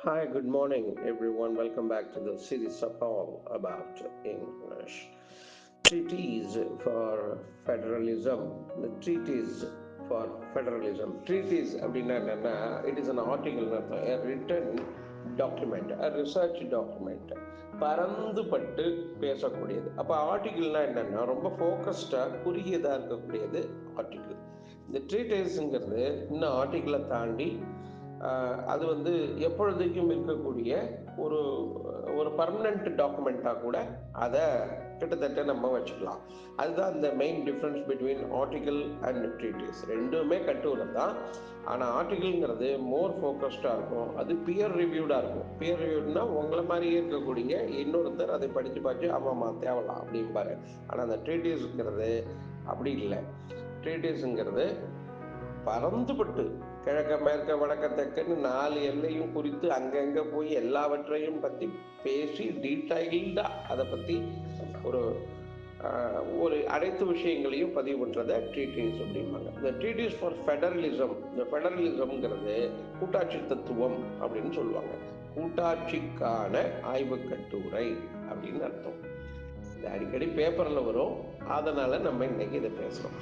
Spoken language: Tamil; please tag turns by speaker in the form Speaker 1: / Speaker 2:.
Speaker 1: Hi, good morning, everyone. Welcome back to the series of all about English. Treaties for Federalism. The treaties for Federalism. Treaties அப்படின்னா என்னன்னா it is an article, a written document, a research document. பரந்துபட்டு பேசக்கூடியது. அப்போ ஆர்டிகிள்னா என்னன்னா ரொம்ப ஃபோக்கஸ்டாக குறுகியதாக இருக்கக்கூடியது ஆர்டிகிள். இந்த ட்ரீட்டேஸுங்கிறது இன்னும் ஆர்டிகிளை தாண்டி அது வந்து எப்பொழுதைக்கும் இருக்கக்கூடிய ஒரு ஒரு பர்மனண்ட் டாக்குமெண்ட்டாக கூட அதை கிட்டத்தட்ட நம்ம வச்சுக்கலாம். அதுதான் இந்த main difference between article and treaties. ரெண்டுமே கட்டுரை தான். ஆனால் ஆர்டிகிள்ங்கிறது மோர் ஃபோக்கஸ்டாக இருக்கும். அது பியர் ரிவ்யூடாக இருக்கும். பியர் ரிவ்யூட்னா உங்களை மாதிரியே இருக்கக்கூடிய இன்னொருத்தர் அதை படித்து பார்த்து ஆமாம்மா தேவலாம் அப்படிம்பாரு. ஆனால் அந்த ட்ரீட்டிஸ்ங்கிறது அப்படி இல்லை. ட்ரீட்டிஸுங்கிறது பறந்துபட்டு கிழக்க மேற்க வடக்க தெற்குன்னு 4 எல்லையும் குறித்து அங்கங்கே போய் எல்லாவற்றையும் பற்றி பேசி டீட்டெயில்டாக அதை பற்றி ஒரு ஒரு அனைத்து விஷயங்களையும் பதிவு பண்ணுறத ட்ரீட்டிஸ் அப்படிம்பாங்க. இந்த ட்ரீட்டிஸ் ஃபார் ஃபெடரலிசம், இந்த ஃபெடரலிசம்ங்கிறது கூட்டாட்சி தத்துவம் அப்படின்னு சொல்லுவாங்க. கூட்டாட்சிக்கான ஆய்வு கட்டுரை அப்படின்னு அர்த்தம். இது அடிக்கடி பேப்பரில் வரும். அதனால் நம்ம இன்னைக்கு இதை பேசுகிறோம்.